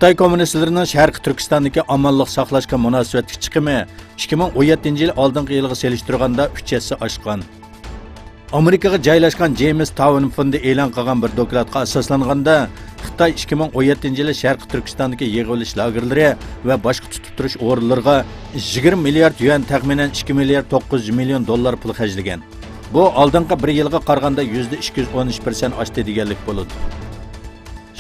Xitoy kommunistlarining Sharq Turkistondagi omonlik saqlashga munosabatli chiqimi 2017 yil oldingi yilga selishtirganda 3 hissa oshgan. Amerikaga joylashgan James Town fondi e'lon qilgan bir dokladga asoslanganda, Xitoy 2017 yili Sharq Turkistondagi yig'ilish lagerlari va boshqa tutib turish o'rinlariga 20 milliard yuan, taxminan 2 milliard 900 million dollar pul xarjlagan. Bu oldingi bir yilga qaraganda %213% oshdi deganlik bo'ladi.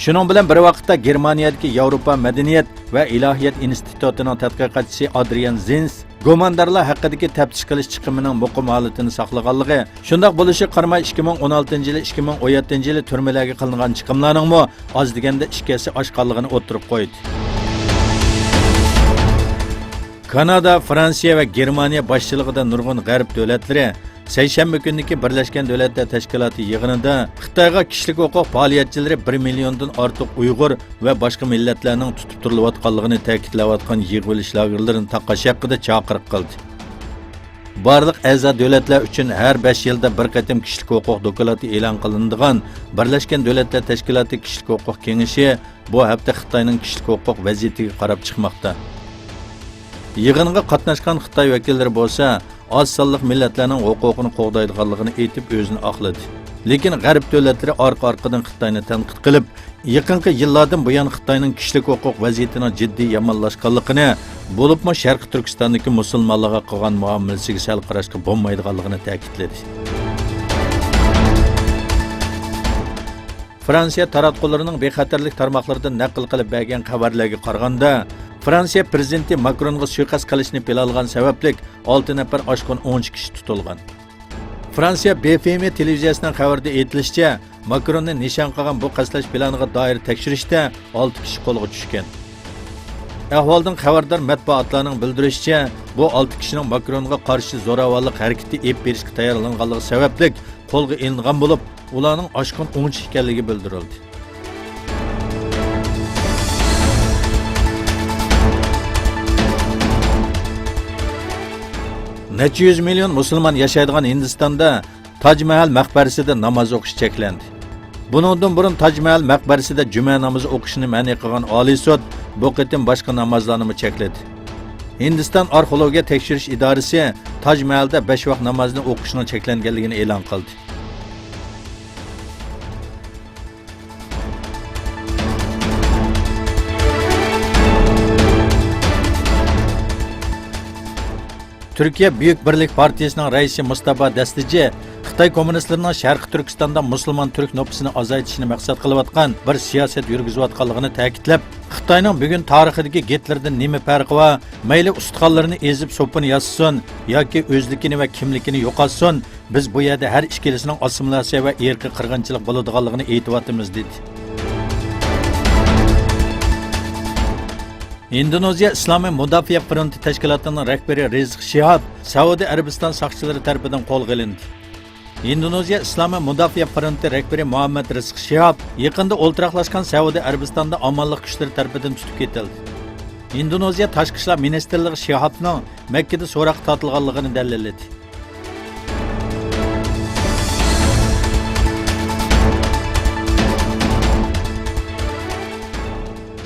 Shuning bilan bir vaqtda Germaniyadagi Yevropa madaniyat va ilohiyat institutining tadqiqotchisi Adrian Zins gumondorlar haqidagi taftish qilish chiqimining muqim holatini saqlaganligi, shundoq bo'lishi qaramay 2016 yili 2017 yili turmalarga qilingan chiqimlarning mo oz deganda 2 hissa oshganligini o'tirib qo'ydi. Kanada, Fransiya va Germaniya boshchiligida nurg'un g'arb davlatlari seshanba kuniki Birlashgan Davlatlar Tashkiloti yig'inida Xitoyga kishilik huquq faoliyatchilari 1 milliondan ortiq Uyg'ur va boshqa millatlarning tutib turilayotganligini ta'kidlayotgan yig'ilish lagerlarini taqash haqida chaqiriq qildi. Barliq a'zo davlatlar uchun har 5 yilda bir qatim kishilik huquq doklati e'lon qilinadigan Birlashgan Davlatlar Tashkiloti kishilik huquq kengashi bu hafta Xitoyning kishilik huquq vaziyatiga qarab chiqmoqda. Yig'inga qatnashgan Xitoy vakillari bo'lsa, az sonliq millatlarning huquqini qo'g'daydiganligini aytib o'zini oqladi. Lekin g'arb davlatlari orqa-orqadan Xitoyni tanqid qilib, yaqinqi yillardan buyon Xitoyning kishilik huquq vaziyatining jiddiy yomonlashganligini, bo'libmi Sharq Turkistondagi musulmonlarga qilgan muomalasiga sal qarashga bo'lmaydiganligini ta'kidladi. Fransiya taratqullarining bexatarlik tarmoqlaridan naql qilib bergan xabarlarga qaraganda, Fransiya prezidenti Makronga suiqasd qilishni planlagan sababli 6 nafar oshqon 10 kishi tutilgan. Fransiya BFM televiziyasining xabarida aytilishicha, Makronni nishon qilgan bu qasdlash planiga doir tekshirishda 6 kishi qo'lga tushgan. Ahvoldan xabardor matbuotlarning bildirishicha, bu 6 kishining Makronga qarshi zo'ravonlik harakati ep berishga tayyorlanganligi sababli qo'lga ilingan bo'lib, ularning oshqon 10 ekanligi bildirildi. Necha 100 million musulmon yashaydigan Hindistonda Taj Mahal maqbarasida namoz o'qish cheklandi. Buningdan burun Taj Mahal maqbarasida juma namozi o'qishni ma'ni qilgan Oliy sud bu qitim boshqa namozlarni chekladi. Hindiston arxeologiya tekshirish idorasi Taj Mahalda 5 vaqt namozni o'qishning cheklanganligini e'lon qildi. Türkiye Büyük Birlik Partiyasining raisi Mustafa Dastici, Xitoy kommunistlarining Sharq Turkistonda musulmon turk nüfusini azaytishni maqsad qilayotgan bir siyosat yurgizayotganligini ta'kidlab, Xitoyning bugun tarixidagi Gitlerdan nima farqi va mayli ustixonlarini ezib sopini yassin yoki o'zligini va kimligini yo'qotsin, biz bu yerda har ikkilisining assimilyatsiya va irqiy qirg'inchilik bo'ladiganligini aytyapmiz dedi. Indoneziya Islomiy Mudofaa fronti tashkilotining rahbari Rizq Shihab Saudiya Arabiston soqchilari tomonidan qo'lga olindi. Indoneziya Islomiy Mudofaa fronti rahbari Muhammad Rizq Shihab yaqinda o'ltiraqlashgan Saudiya Arabistonda omonlik kuchlari tomonidan tutib ketildi. Indoneziya Tashqi ishlar ministrligi Shihabning Makkada so'roqqa tortilganligini dalilladi.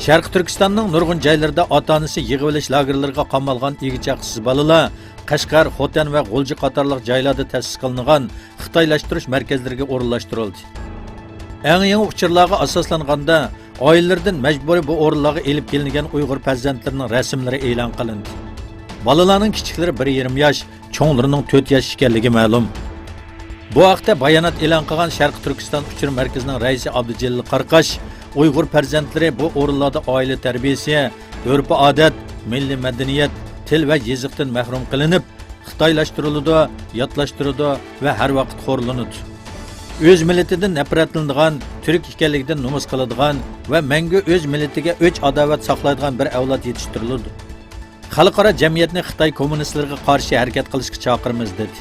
Sharq Turkistonning nurg'un joylarida ota-onasi yig'ilish lagerlariga qamalgan egizchaksiz bolalar Qashqar, Xotan va G'ulji qatorliq joylarda ta'sis qilingan xitoylashtirish markazlariga o'rinlashtirildi. Eng yangi uchurlarga asoslanganda oilalardan majburiy bu o'rinlarga elib kelingan Uyg'ur farzandlarining rasmlari e'lon qilindi. Bolalarning kichiklari 1,5 yosh, cho'nglarining 4 yosh ekanligi ma'lum. Bu haqda bayonot e'lon qilgan Sharq Turkiston uchur markazining raisi Abdujalil Qarqash, Uyg'ur farzandlari bu o'rinlarda oila tarbiyasi, urf-odat, milliy madaniyat, til va yoziqdan mahrum qilinib, xitoylashtiriladi, yotlashtiriladi va har vaqt xo'rlanadi. O'z millatidan nafratlanadigan, turk ekanligidan nomus qiladigan va mangu o'z millatiga o'ch adovat saqlaydigan bir avlod yetishtiriladi. Xalqaro jamiyatni Xitoy kommunistlariga qarshi harakat qilishga chaqiramiz dedi.